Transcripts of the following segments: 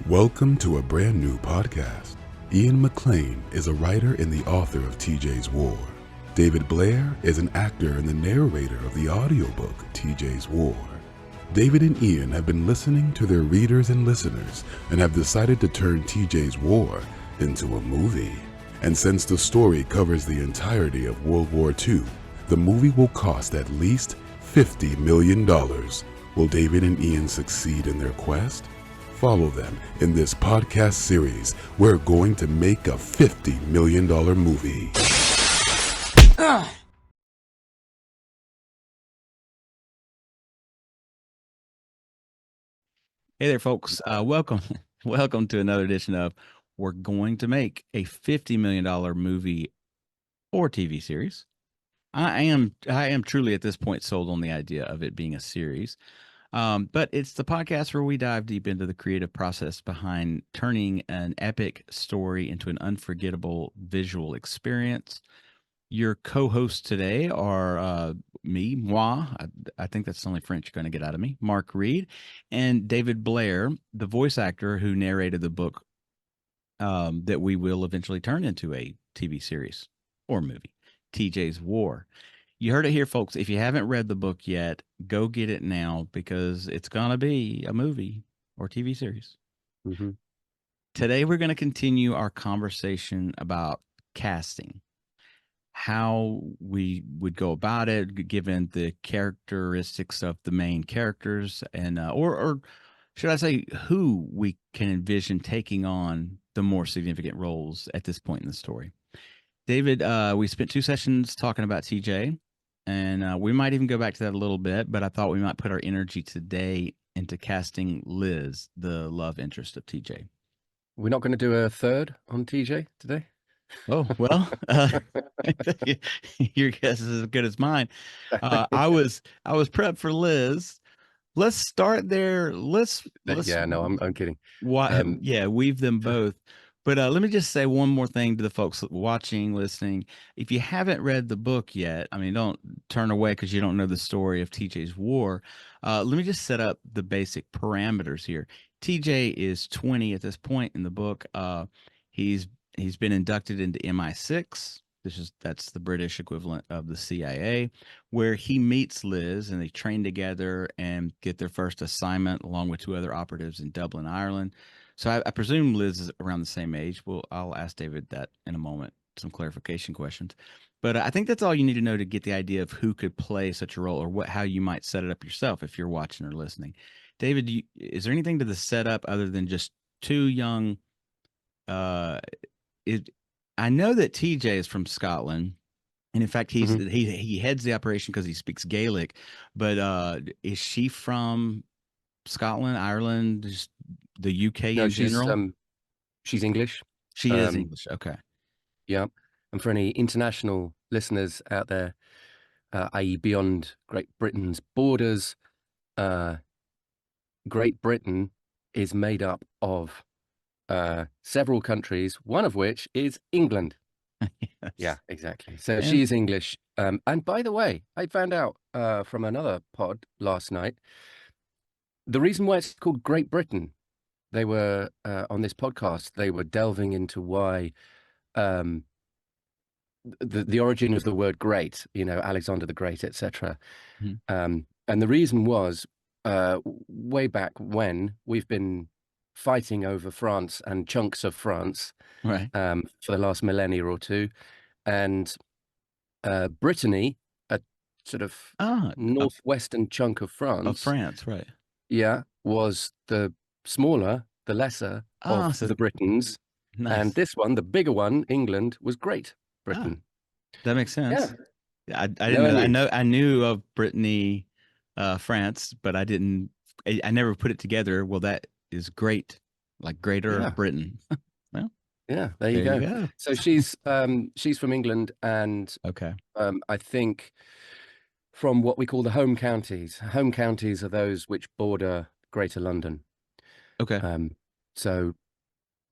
Welcome to a brand new podcast. Ian McLean is a writer and the author of TJ's War. David Blair is an actor and the narrator of the audiobook TJ's War. David and Ian have been listening to their readers and listeners and have decided to turn TJ's War into a movie. And since the story covers the entirety of World War II, the movie will cost at least $50 million. Will David and Ian succeed in their quest? Follow them in this podcast series. We're going to make a $50 million movie. Hey there, folks. Welcome to another edition of We're Going to Make a $50 million movie or TV series. I am truly at this point sold on the idea of it being a series. But it's the podcast where we dive deep into the creative process behind turning an epic story into an unforgettable visual experience. Your co-hosts today are moi. I think that's the only French you're going to get out of me. Mark Reed and David Blair, the voice actor who narrated the book that we will eventually turn into a TV series or movie, TJ's War. You heard it here, folks. If you haven't read the book yet, go get it now because it's going to be a movie or TV series. Mm-hmm. Today, we're going to continue our conversation about casting, how we would go about it, given the characteristics of the main characters, and or should I say, who we can envision taking on the more significant roles at this point in the story. David, we spent 2 sessions talking about TJ. And we might even go back to that a little bit, but I thought we might put our energy today into casting Liz, the love interest of TJ. We're not going to do a third on TJ today? Oh, well, your guess is as good as mine. I was prepped for Liz. Let's start there. Let's Yeah, no, I'm kidding. Weave them both. But let me just say one more thing to the folks watching, listening. If you haven't read the book yet, I mean, don't turn away because you don't know the story of TJ's War. Let me just set up the basic parameters here. TJ is 20 at this point in the book. He's been inducted into MI6. That's the British equivalent of the CIA, where he meets Liz and they train together and get their first assignment along with 2 other operatives in Dublin, Ireland. So I presume Liz is around the same age. Well, I'll ask David that in a moment, some clarification questions. But I think that's all you need to know to get the idea of who could play such a role or how you might set it up yourself if you're watching or listening. David, is there anything to the setup other than just 2 young? I know that TJ is from Scotland, and in fact, he heads the operation because he speaks Gaelic. But is she from Scotland, Ireland, just the UK in general? She's English. She is English. Okay. Yeah. And for any international listeners out there, i.e. beyond Great Britain's borders, Great Britain is made up of several countries, one of which is England. Yes. Yeah, exactly. So she is English. And by the way, I found out from another pod last night, the reason why it's called Great Britain, they were on this podcast, they were delving into why the origin of the word great, Alexander the Great, etc. Mm-hmm. And the reason was way back when we've been fighting over France and chunks of France, right, for the last millennia or 2. And Brittany, a sort of northwestern chunk of France, right? Yeah, was the smaller, the lesser of the Britons. Nice. And this one, the bigger one, England, was Great Britain. That makes sense. Yeah. I didn't know. I knew of Brittany, France, but I never put it together. Well, that is great, like Greater Britain. Well, yeah, there you go. So she's from England, and okay. I think from what we call the home counties. Home counties are those which border Greater London. Okay. So,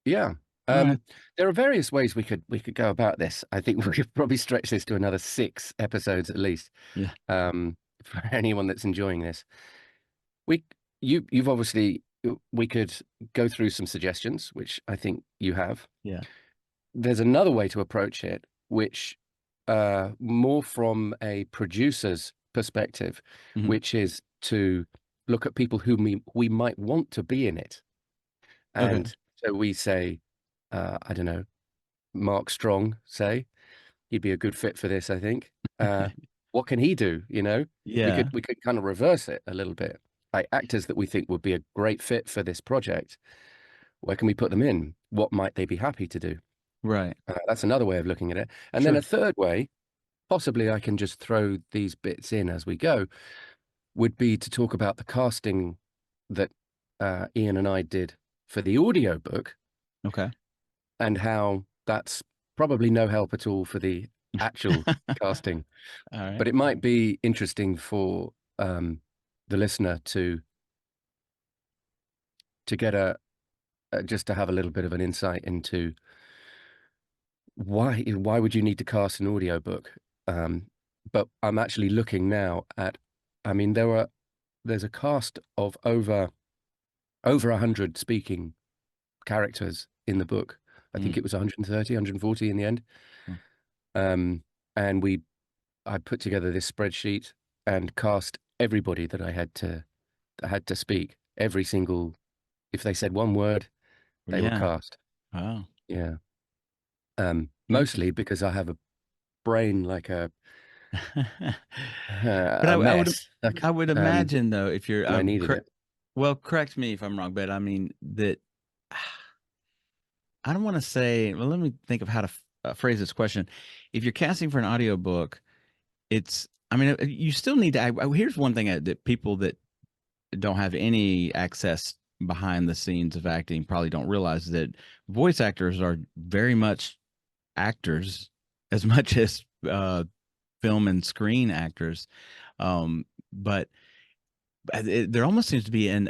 yeah. Right. There are various ways we could go about this. I think we could probably stretch this to another 6 episodes at least. Yeah. For anyone that's enjoying this, you've obviously we could go through some suggestions, which I think you have. Yeah. There's another way to approach it, which more from a producer's perspective, Mhm. which is to look at people whom we might want to be in it. Okay. And so we say, I don't know, Mark Strong, say, he'd be a good fit for this, I think. What can he do? You know, Yeah. we could kind of reverse it a little bit. Like actors that we think would be a great fit for this project, where can we put them in? What might they be happy to do? Right. That's another way of looking at it. And then Sure. a third way, possibly I can just throw these bits in as we go, would be to talk about the casting that Ian and I did for the audio book, Okay. and how that's probably no help at all for the actual casting. All right. But it might be interesting for the listener to get just to have a little bit of an insight into why would you need to cast an audiobook. But I'm actually looking now at, I mean, there's a cast of over 100 speaking characters in the book. I think it was 130, 140 in the end. Mm. And I put together this spreadsheet and cast everybody that I had to speak. Every single, if they said one word, they were Yeah. cast. Wow. Yeah. Mostly because I have a brain like a But mess. I would imagine though, if you're, I needed it. well, correct me if I'm wrong, but I mean that I don't want to say, well, let me think of how to phrase this question. If you're casting for an audiobook, I mean, you still need to, here's one thing that people that don't have any access behind the scenes of acting probably don't realize, that voice actors are very much actors as much as film and screen actors. But there almost seems to be an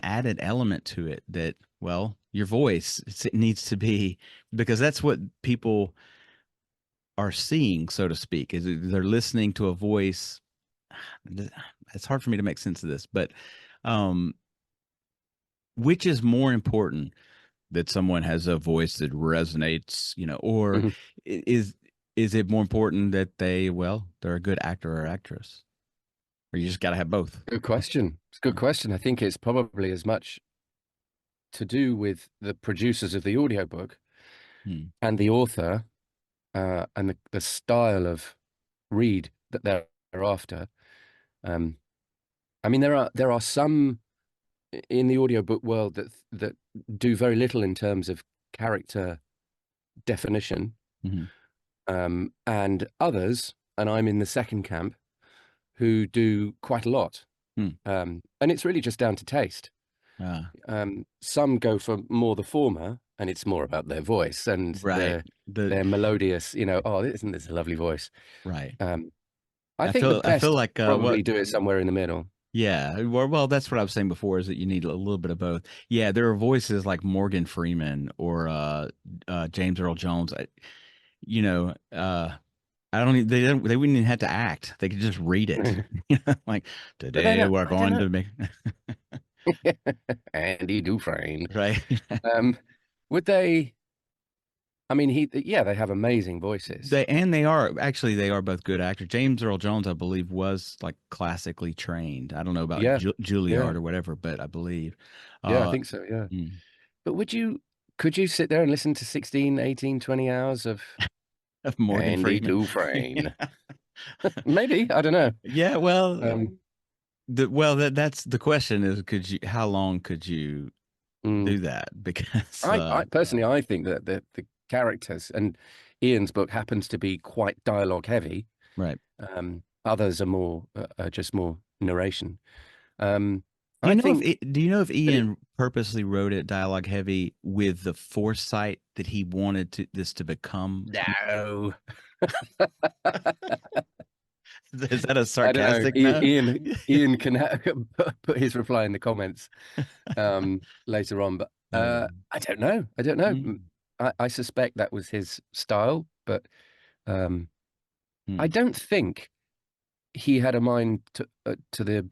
added element to it that, well, your voice, it needs to be, because that's what people are seeing, so to speak, is they're listening to a voice. It's hard for me to make sense of this, but um, which is more important, that someone has a voice that resonates, or Mhm. is it more important that they're a good actor or actress, or you just got to have both? Good question. It's a good question. I think it's probably as much to do with the producers of the audiobook Hmm. and the author, and the style of read that they're after. I mean, there are some in the audiobook world that do very little in terms of character definition, Mm-hmm. and others, and I'm in the second camp, who do quite a lot. Hmm. And it's really just down to taste. Ah, Some go for more the former, and it's more about their voice and right. their melodious, oh, isn't this a lovely voice? Right. I think the I feel best like probably do it somewhere in the middle. yeah, well, that's what I was saying before, is that you need a little bit of both. Yeah, there are voices like Morgan Freeman or James Earl Jones. You know, I don't. They wouldn't even have to act. They could just read it. Like, But then today we're I don't going know. to make Andy Dufresne. right. Would they? I mean, yeah, they have amazing voices. They are both good actors. James Earl Jones, I believe, was like classically trained. I don't know about Yeah, yeah, Juilliard or whatever, but I believe. yeah, I Uh, think so. Yeah. mm. But could you sit there and listen to 16, 18, 20 hours of Of Morgan Andy Freeman. Dufresne? Maybe, I don't know. Yeah, well, Um, that's the question, is how long could you mm, do that? Because I personally, I think that the characters, and Ian's book happens to be quite dialogue heavy. right. Others are just more narration. I think Do you know if that Ian purposely wrote it dialogue heavy with the foresight that he wanted this to become? no. Is that a I don't know. sarcastic no? Ian can put his reply in the comments later on, but I don't know. I don't know. Mm, I suspect that was his style, but um, I mm, don't think he had a mind to the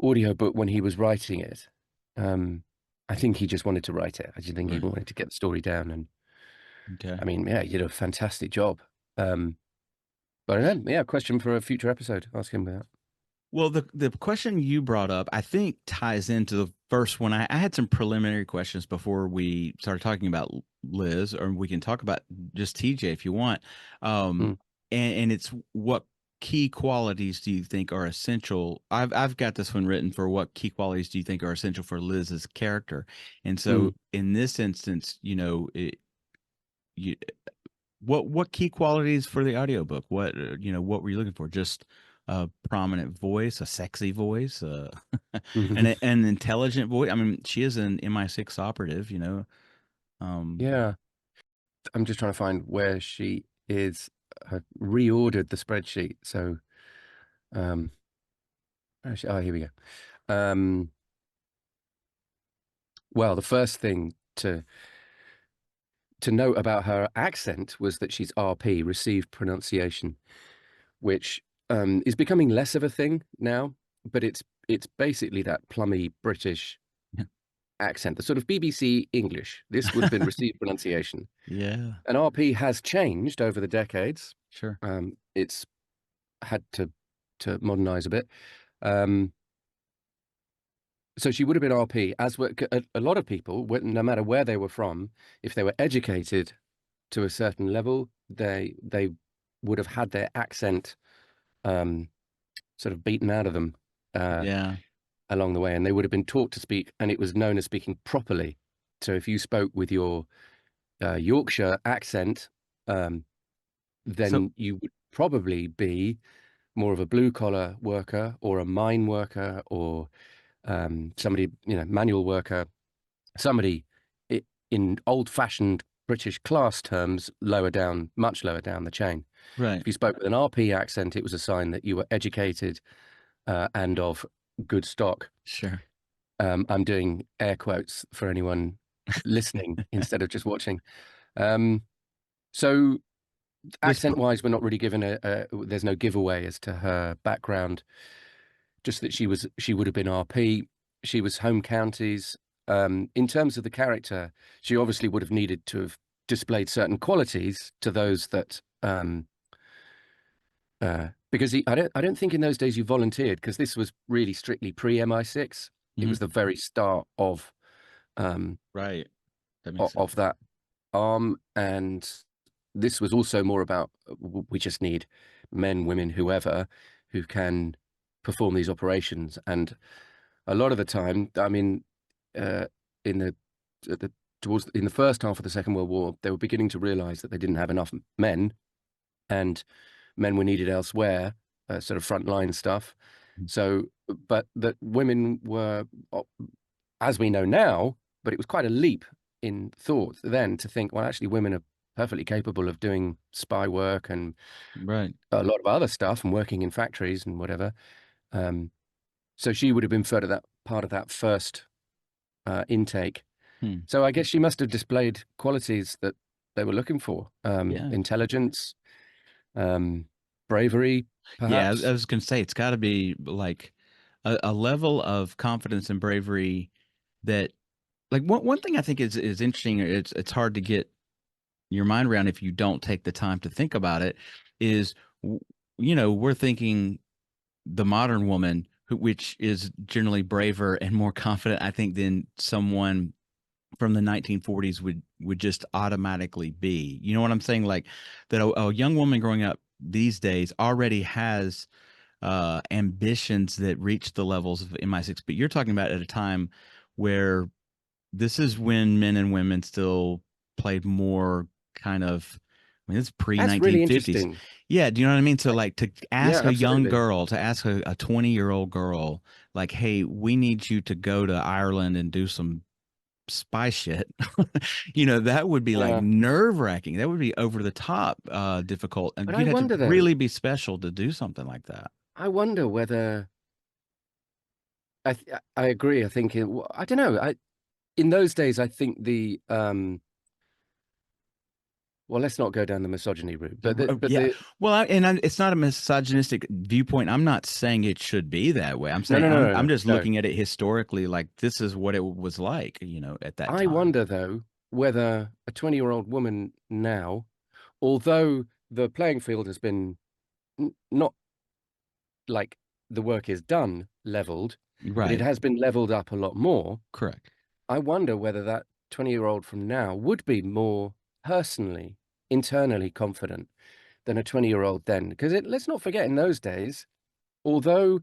audiobook when he was writing it. I think he just wanted to write it. I just think he Right. wanted to get the story down. And Okay. I mean, yeah, he did a fantastic job. But I don't know. Yeah, question for a future episode. Ask him that. Well, the question you brought up, I think, ties into the first one. I had some preliminary questions before we started talking about Liz, or we can talk about just TJ if you want. Mm. And it's what key qualities do you think are essential? I've got this one written for what key qualities do you think are essential for Liz's character? And so Mm. in this instance, you, what key qualities for the audiobook? What what were you looking for? Just a prominent voice, a sexy voice, an intelligent voice. I mean, she is an MI6 operative, Yeah, I'm just trying to find where she is. I've reordered the spreadsheet. So, actually, oh, here we go. Well, the first thing to note about her accent was that she's RP, received pronunciation, which is becoming less of a thing now, but it's basically that plummy British Yeah. accent, the sort of BBC English. This would have been received pronunciation. Yeah, And RP has changed over the decades. sure. It's had to modernize a bit. Um, so she would have been RP, as were a lot of people, no matter where they were from, if they were educated to a certain level, they would have had their accent sort of beaten out of them Yeah, along the way, and they would have been taught to speak, and it was known as speaking properly. So if you spoke with your Yorkshire accent, so then you would probably be more of a blue collar worker or a mine worker or somebody, manual worker, somebody in old fashioned British class terms, lower down, much lower down the chain. right, If you spoke with an RP accent, it was a sign that you were educated and of good stock. sure. I'm doing air quotes for anyone listening instead of just watching. Um, so This accent wise, we're not really given there's no giveaway as to her background, just that she would have been RP. She was home counties. In terms of the character, she obviously would have needed to have displayed certain qualities to those that because I don't think in those days you volunteered, because this was really strictly pre MI6. It Mhm. was the very start of um, Right. That makes sense. that arm, and this was also more about we just need men, women, whoever, who can perform these operations. And a lot of the time, I mean, uh, in in the first half of the Second World War, they were beginning to realize that they didn't have enough men, and men were needed elsewhere, sort of frontline stuff. Mhm. So, but that women were, as we know now, but it was quite a leap in thought then to think, well, actually, women are perfectly capable of doing spy work and Right. a lot of other stuff and working in factories and whatever. Um, so she would have been part of that first intake. Hmm. So I guess she must have displayed qualities that they were looking for: Yeah. intelligence, bravery, Yeah, I perhaps. was gonna say it's got to be like a level of confidence and bravery that, like, one thing I think is interesting. It's hard to get your mind around if you don't take the time to think about it. Is we're thinking the modern woman, which is generally braver and more confident, I think, than someone from the 1940s would just automatically be. You know what I'm saying? Like that a young woman growing up these days already has ambitions that reach the levels of MI6, but you're talking about at a time where this is when men and women still played more kind of, I mean, it's pre That's really 1950s. interesting. Yeah. Do you know what I mean? So Like, like to yeah, ask a young absolutely. girl, to ask a 20-year-old girl, like, hey, we need you to go to Ireland and do some spy shit. That would be like Yeah. nerve wracking. That would be over the top difficult. And But I you'd have to wonder though, really be special to do something like that. I wonder whether I agree. I think I don't know. In those days, I think the well, let's not go down the misogyny route, but Yeah. Well, it's not a misogynistic viewpoint. I'm not saying it should be that way. I'm saying I'm just looking at it historically, like this is what it was like, at that I time. wonder though whether a 20-year-old woman now, although the playing field has been not like the work is done leveled, but it Right. has been leveled up a lot more. Correct. I wonder whether that 20-year-old from now would be more personally, internally confident than a 20-year-old then. Because let's not forget, in those days, although,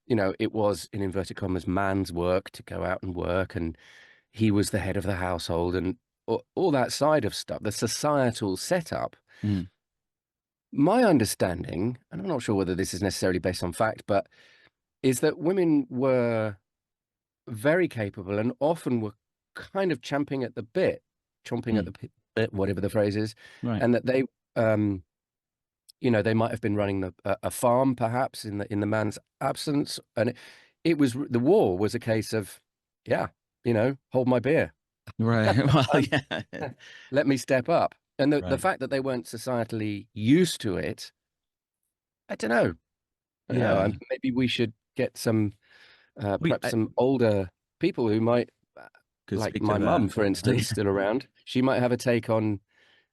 it was, in inverted commas, man's work to go out and work, and he was the head of the household and all that side of stuff, the societal setup. Mm. My understanding, and I'm not sure whether this is necessarily based on fact, but is that women were very capable and often were kind of champing at the bit, chomping at the bit, whatever the phrase is, Right. and that they, they might have been running a farm perhaps in the man's absence, and it was the war was a case of, hold my beer, Right. Well, yeah. let me step up, and the Right. fact that they weren't societally used to it, I don't know. Yeah. Maybe we should get some. We Perhaps some older people who might, could like speak to my that. mum, for instance, still around. She might have a take on,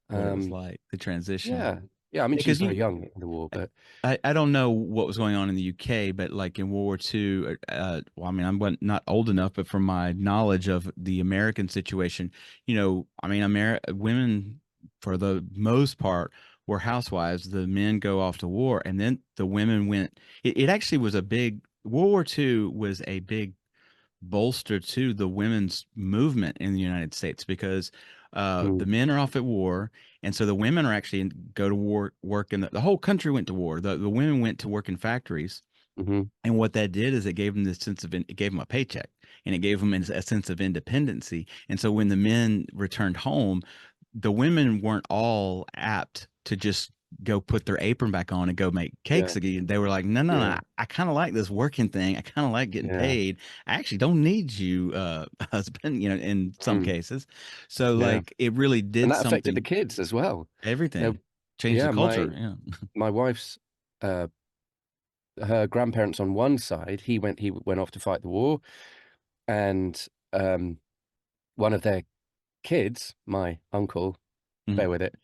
What it was like, the transition. yeah. I mean, she's Because very young in the war, but I don't know what was going on in the UK, but like in World War II, well, I mean, I'm not old enough, but from my knowledge of the American situation, I mean, women, for the most part, were housewives. The men go off to war, and then the women went. It actually was a big World War II was a big bolster to the women's movement in the United States because the men are off at war, and so the women are actually go to war, work, and the whole country went to war. The women went to work in factories, and what that did is it gave them this sense of it gave them a paycheck, and it gave them a sense of independency. And so when the men returned home, the women weren't all apt to just go put their apron back on and go make cakes again. They were like, no, I kind of like this working thing. I kind of like getting paid. I actually don't need you, husband, in some cases. So like it really did and that something. affected the kids as well. Everything changed the culture. My wife's her grandparents on one side, he went off to fight the war, and one of their kids, my uncle, bear with it,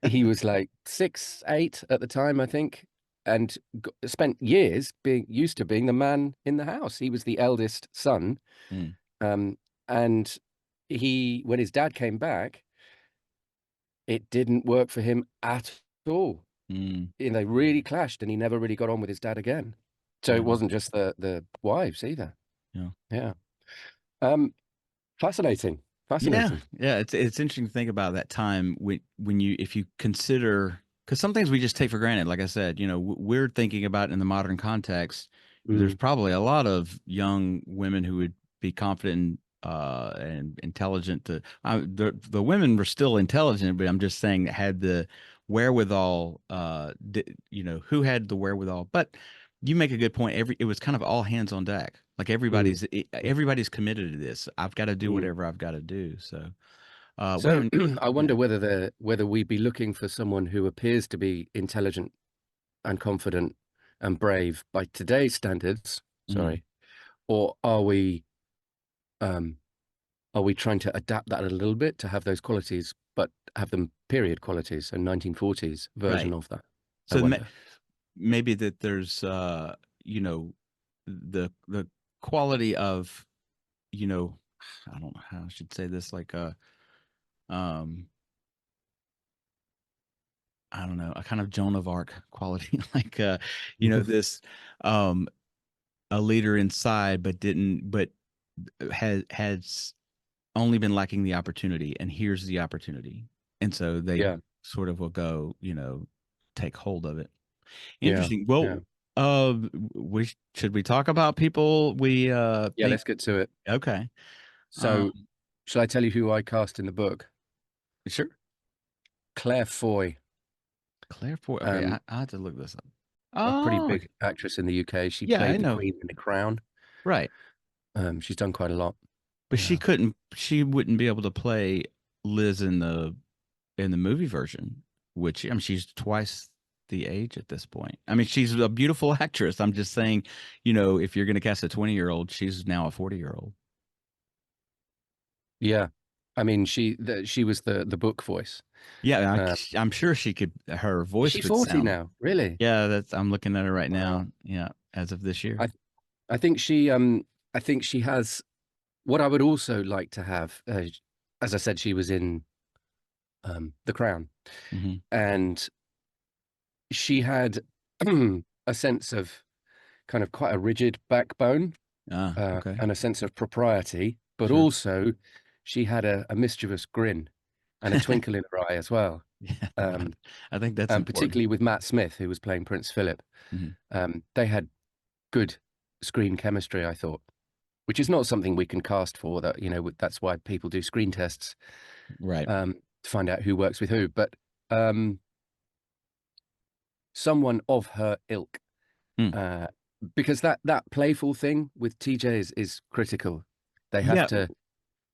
he was like 6, 8 at the time, I think, and spent years being used to being the man in the house. He was the eldest son, and when his dad came back, it didn't work for him at all. They really clashed, and he never really got on with his dad again. So it wasn't just the wives either. Yeah. Fascinating. Yeah. It's interesting to think about that time if you consider, because some things we just take for granted. Like I said, we're thinking about in the modern context. There's probably a lot of young women who would be confident and intelligent. The women were still intelligent, but I'm just saying that had the wherewithal. Who had the wherewithal, but. You make a good point. It was kind of all hands on deck. Like everybody's committed to this. I've got to do whatever I've got to do. So, I wonder whether we'd be looking for someone who appears to be intelligent and confident and brave by today's standards. Sorry, or are we trying to adapt that a little bit to have those qualities, but have them period qualities, so 1940s version of that? So maybe that there's the quality of I don't know how I should say this, like I don't know, a kind of Joan of Arc quality, like this a leader inside but has only been lacking the opportunity, and here's the opportunity, and so they sort of will go take hold of it. Interesting. Well, should we talk about people we let's get to it. Okay. So shall I tell you who I cast in the book? Sure. Claire Foy. Claire Foy. Okay, I have to look this up. A pretty big actress in the UK. She played the Queen in The Crown. Right. She's done quite a lot. But she wouldn't be able to play Liz in the in the movie version, which I mean, she's twice the age at this point. I mean, she's a beautiful actress. I'm just saying, you know, if you're going to cast a 20-year-old, she's now a 40-year-old. Yeah. I mean, she was the book voice. Yeah, Uh, I'm sure she could. Her is voice she would 40 sound. now? Really? Yeah, that's. I'm looking at her right Wow. now. Yeah, as of this year. I I think she has what I would also like to have. As I said, she was in The Crown, Hmm. and she had a sense of kind of quite a rigid backbone, Ah, okay, and a sense of propriety, but sure. also she had a mischievous grin and a twinkle in her eye as well. Yeah, Um, I think that's and important. particularly with Matt Smith, who was playing Prince Philip, Hmm. they had good screen chemistry, I thought, which is not something we can cast for. That that's why people do screen tests, Right. to find out who works with who. But um, someone of her ilk, Hmm. uh, because that playful thing with TJ is critical. They have Yeah, to,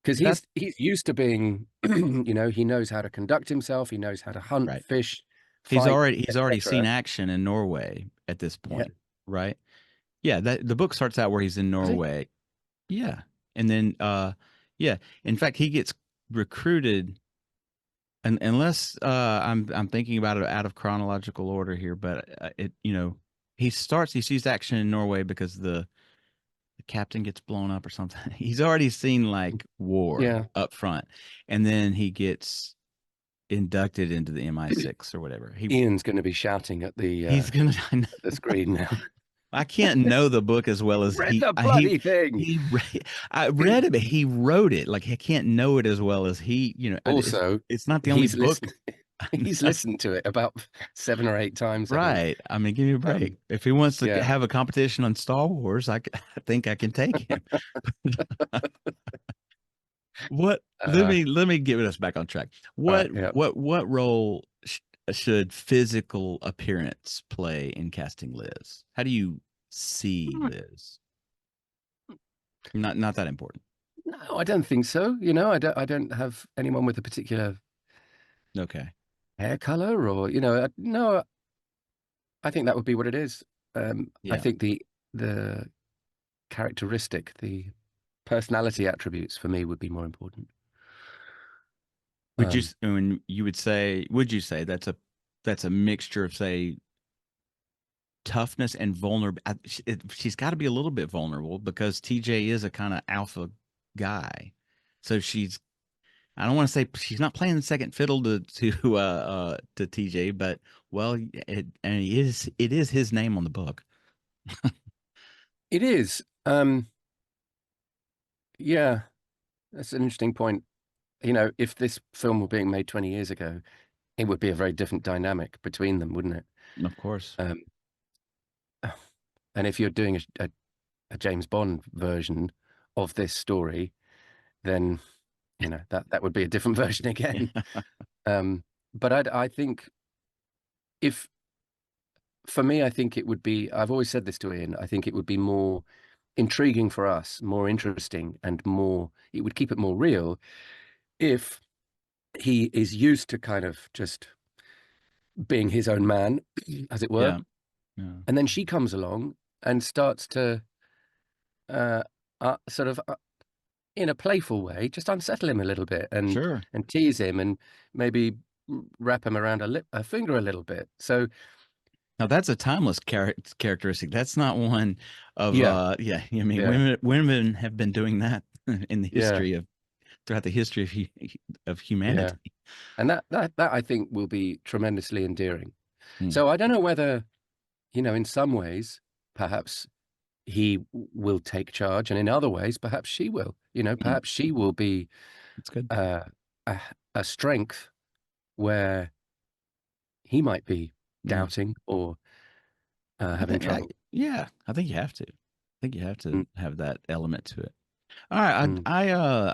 because that he's used to being, he knows how to conduct himself. He knows how to hunt, right. fish, fight, He's already seen etc. action in Norway at this Yeah, point, right? Yeah, that the book starts out where he's in does he? Norway. Yeah. And then yeah, in fact he gets recruited, and unless I'm thinking about it out of chronological order here, but it you know, he sees action in Norway because the captain gets blown up or something. He's already seen like war Yeah, up front, and then he gets inducted into the MI6 or whatever. Ian's going to be shouting at He's gonna. the screen now. I can't know the book as well as Read the bloody thing. I read it, but he wrote it. Like I can't know it as well as he. You know, Also, it's not the only he's book. listened. He's listened to it about 7 or 8 times, I think. Right. I mean, give me a break. Um, If he wants to yeah. have a competition on Star Wars, I think I can take him. What? Uh, Let me get us back on track. all right. Yeah. What role should physical appearance play in casting Liz? How do you see Liz? Not that important. No, I don't think so. I don't have anyone with a particular Okay. hair color, or no. I think that would be what it is. I Yeah. think the characteristic, the personality attributes for me would be more important. Would you Um, when you would you say that's a mixture of say toughness and vulnerable? She's got to be a little bit vulnerable because TJ is a kind of alpha guy. So I don't want to say she's not playing the second fiddle to TJ, but well, and it is his name on the book. it is. Yeah, that's an interesting point. If this film were being made 20 years ago, it would be a very different dynamic between them, wouldn't it? Of course. Um, and if you're doing a James Bond version of this story, then that would be a different version again. But I think, if for me, I think it would be. I've always said this to Ian. I think it would be more intriguing for us, more interesting, and more. It would keep it more real if he is used to kind of just being his own man, as it were, Yeah. Yeah. and then she comes along and starts to uh, sort of, in a playful way, just unsettle him a little bit, and Sure. tease him, and maybe wrap him around a finger a little bit. So Now that's a timeless characteristic. That's not one of yeah, yeah. I mean, yeah, women have been doing that in the yeah, history of throughout the history of yeah, humanity. and that I think will be tremendously endearing. Hmm. So I don't know whether, in some ways, perhaps he will take charge, and in other ways, perhaps she will. Hmm. Perhaps she will be That's good. uh, a, a strength where he might be Yeah. doubting or having trouble. Yeah, I think you have to. I think you have to Mm, have that element to it. All right, mm.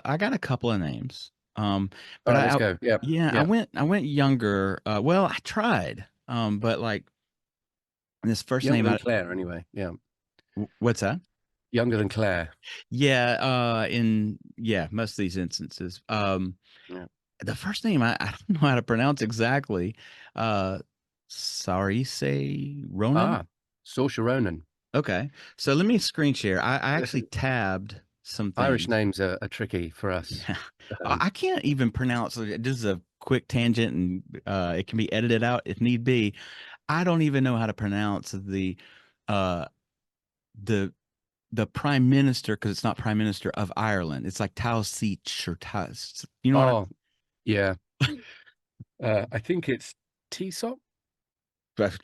I got a couple of names. All But right, let's go. Yeah, yeah, yeah. I went younger. Well, I tried. But like this first Younger name than Claire, anyway. Yeah, what's that? younger than Claire. Yeah, in most of these instances. Yeah. the first name I don't know how to pronounce exactly. Uh, Sarise Ronan. Ah, Saoirse Ronan. Okay, so let me screen share. I actually tabbed some Irish things. names are tricky for us. Yeah, Um, I can't even pronounce. This is a quick tangent, and it can be edited out if need be. I don't even know how to pronounce uh, the the prime minister because it's not prime minister of Ireland. It's like Taoiseach or Taos. You know what? oh, yeah. I think it's T-Sop,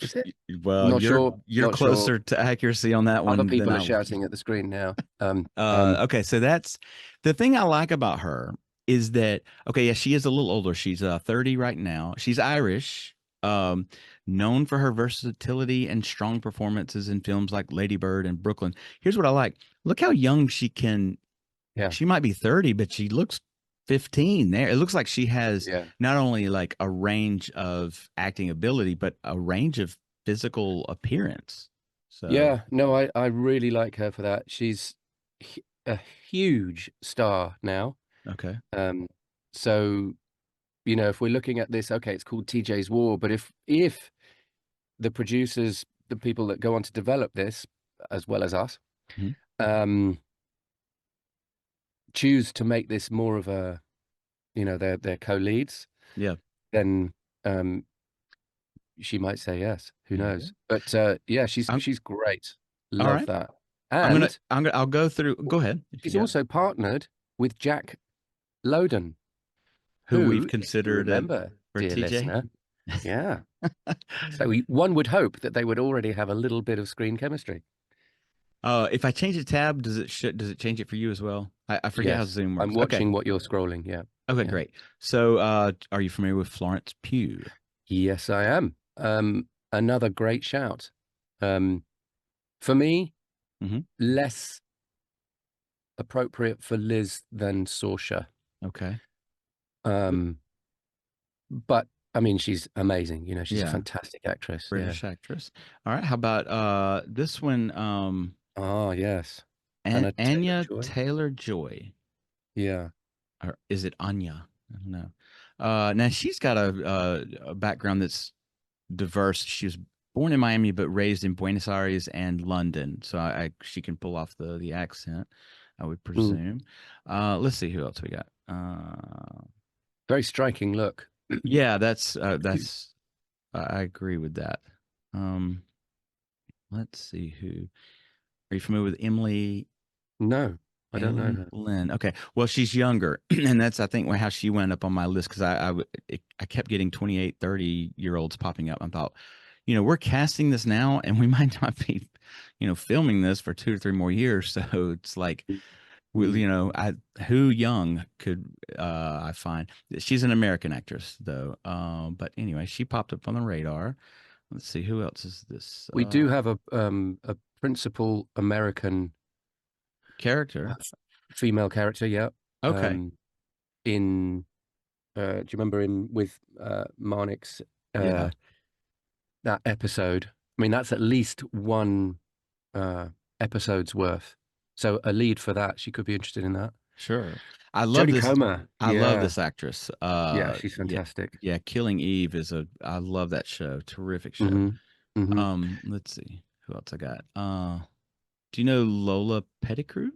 is it? Well, Not sure. you're Not sure. closer to accuracy on that Other one than people are I was. shouting at the screen now. Okay, so that's the thing I like about her is that okay, yeah, she is a little older. She's 30 right now. She's Irish, um, known for her versatility and strong performances in films like Lady Bird and Brooklyn. Here's what I like. Look how young she can. Yeah, She might be 30, but she looks 15 there. It looks like she has yeah, not only like a range of acting ability, but a range of physical appearance. So, yeah. No, I really like her for that. She's a huge star now. okay. Um, so if we're looking at this, okay, it's called TJ's War, but if the producers, the people that go on to develop this, as well as us, Mhm. um, choose to make this more of a, their co-leads, Yeah. then um, she might say yes. Who There you go. knows? But yeah, she's I'm, she's great. all Love right. that. And I'll go through. Go ahead if you she's got also partnered with Jack Lowden, who we've who, if you considered remember, for dear TJ. listener, yeah. So one would hope that they would already have a little bit of screen chemistry. If I change the tab, does it change it for you as well? I forget how Yes, Zoom I'm works. Okay. watching what you're scrolling. Yeah, Okay, yeah. great. So, are you familiar with Florence Pugh? Yes, I am. Another great shout. Um, for me, Hmm. less appropriate for Liz than Saoirse. Okay. Um, but I mean, she's amazing. She's a Yeah. fantastic actress. Yeah. British actress. All right. How about this one? Oh, yes. Anna Anya Taylor-Joy. Taylor-Joy, Yeah. or is it Anya? I don't know. Now she's got a background that's diverse. She was born in Miami but raised in Buenos Aires and London, so she can pull off the accent, I would Mm. presume. Let's see who else we got. Very striking look. Yeah, that's I agree with that. Um, let's see who. Are you familiar with No, I don't know Aileen her. Lynn? Okay, well she's younger, and that's I think how she went up on my list because I kept getting 28, 30-year olds popping up. I thought, we're casting this now, and we might not be, filming this for 2 or 3 more years. So it's like, Mm. who young could I find? She's an American actress though. But anyway, she popped up on the radar. Let's see who else is this We do have a principal American character. female character, yeah. Okay, Um, in do you remember in with Marnix yeah, that episode? I mean, that's at least one uh episode's worth. So a lead for that, she could be interested in that. sure. I love Jodie this. Comer, I love yeah, this actress. yeah, she's Yeah, fantastic. yeah. Killing Eve I love that show. Terrific show. Hmm. Hmm. Let's see who else I got. Do you know Lola Pettigrew?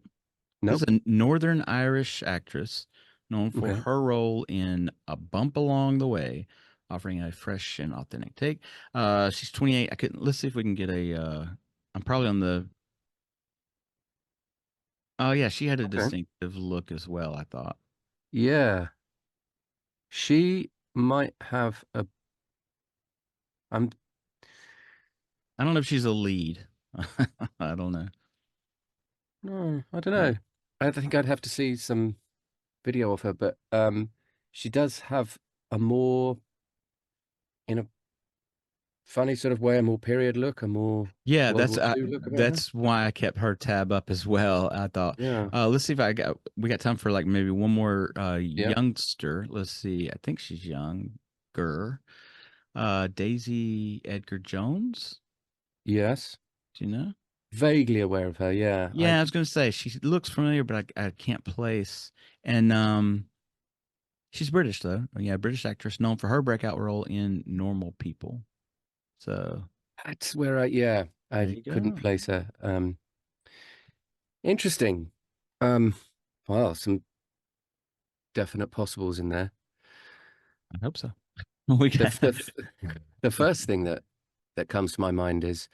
This Nope. is a Northern Irish actress known for Okay. her role in A Bump Along the Way, offering a fresh and authentic take. She's 28. Let's see if we can get I'm probably on the, oh yeah, she had a Okay. distinctive look as well, I thought. Yeah, she might have a. I'm I don't know if she's a lead. I don't know. no, I don't Uh, know. I think I'd have to see some video of her, but she does have a more, in a funny sort of way, a more period look, a more Yeah, World War II look about her. that's why I kept her tab up as well. I thought, Yeah, let's see if we got time for like maybe one more yeah, youngster. Let's see. I think she's younger. Daisy Edgar Jones. yes. Do you know? Vaguely aware of her. Yeah, Yeah, I was gonna say she looks familiar, but I can't place. And She's British though. Yeah, British actress known for her breakout role in Normal People. So That's where there I you couldn't go. place her. Interesting. Well, some definite possibles in there. I hope so. We The got the first thing that comes to my mind is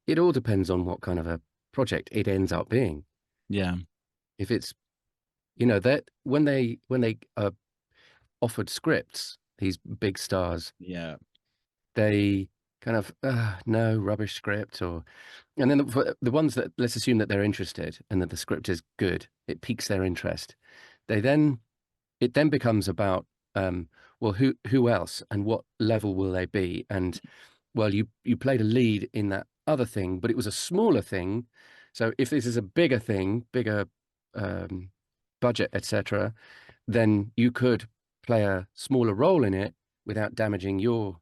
it all depends on what kind of a project it ends up being. yeah, If it's, that when they offered scripts, these big stars, yeah, they kind of no rubbish script, and then for the ones that, let's assume that they're interested and that the script is good, it piques their interest. They then It then becomes about, well, who else and what level will they be? And well, you played a lead in that other thing, but it was a smaller thing. So if this is a bigger thing, bigger um, budget, etc., then you could play a smaller role in it without damaging your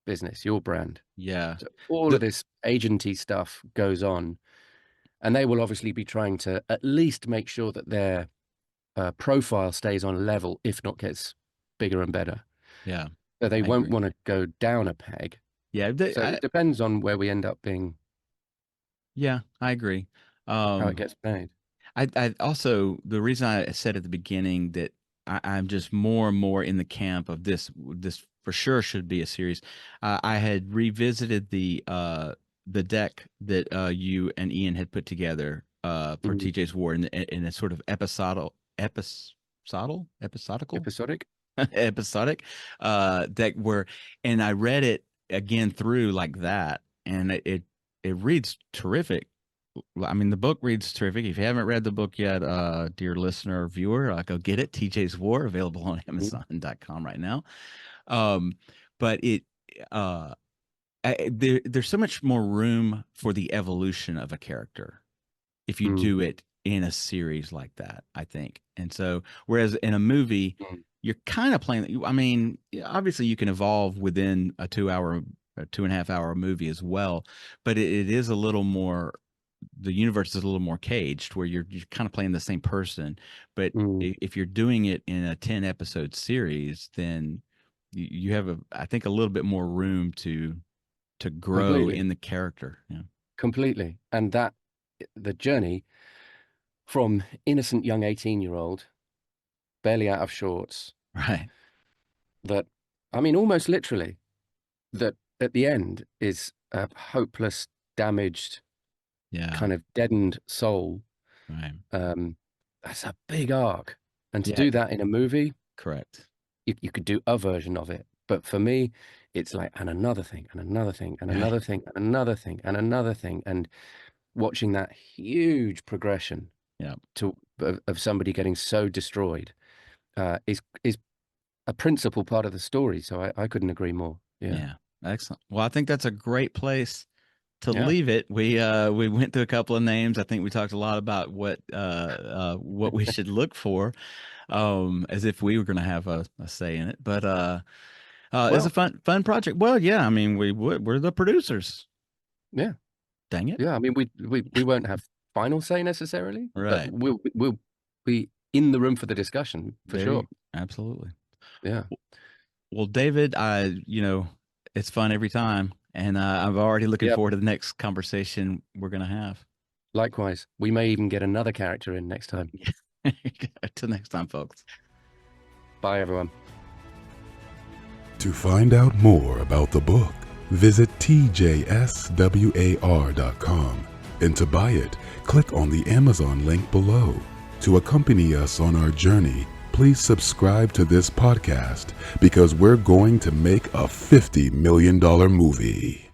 business, your brand. yeah. So all of The, this agency stuff goes on, and they will obviously be trying to at least make sure that their profile stays on a level, if not gets bigger and better. yeah, So they I won't agree. want to go down a peg. Yeah, So it depends on where we end up being, yeah, I agree. how it gets made. I also the reason I said at the beginning that I'm just more and more in the camp of this. This for sure should be a series. I had revisited the deck that you and Ian had put together for Mm. TJ's War in a sort of episodical Episodic. episodic deck where, and I read it again through like that, and it reads terrific. I mean, the book reads terrific. If you haven't read the book yet, dear listener or viewer, go get it. TJ's War, available on Mm. Amazon.com right now. Um, but uh, there's so much more room for the evolution of a character if you Mm. do it in a series like that, I think. And so, whereas in a movie, Mm. you're kind of playing. I mean, obviously, you can evolve within a 2 hour, a 2.5 hour movie as well, but it is a little more. The universe is a little more caged, where you're kind of playing the same person. But Mm. if you're doing it in a 10 episode series, then you have I think, a little bit more room to grow Completely, in the character. Yeah. completely. And that the journey from innocent young 18-year-old, barely out of shorts, Right. that, I mean, almost literally, that at the end is a hopeless, damaged, Yeah. kind of deadened soul. Right. Um, that's a big arc. And to Yeah. do that in a movie, Correct. you could do a version of it. But for me, it's like, and another thing, and another thing, and Right. another thing, and another thing, and another thing. And watching that huge progression Yeah. of somebody getting so destroyed is a principal part of the story. So I couldn't agree more. Yeah. Yeah. Excellent. Well, I think that's a great place to Yeah. leave it. We went through a couple of names. I think we talked a lot about what we should look for, as if we were going to have a say in it. But it's a Well, fun project. Well, yeah. I mean, we're the producers. yeah. Dang it. Yeah. I mean, we won't have final say necessarily, but Right. we'll be in the room for the discussion for There you sure. absolutely. Yeah. Well, David, it's fun every time, and I'm already looking Yep. forward to the next conversation we're going to have. Likewise, we may even get another character in next time. Till next time, folks. Bye, everyone. To find out more about the book, visit tjswar.com, and to buy it, click on the Amazon link below. To accompany us on our journey, please subscribe to this podcast, because we're going to make a $50 million movie.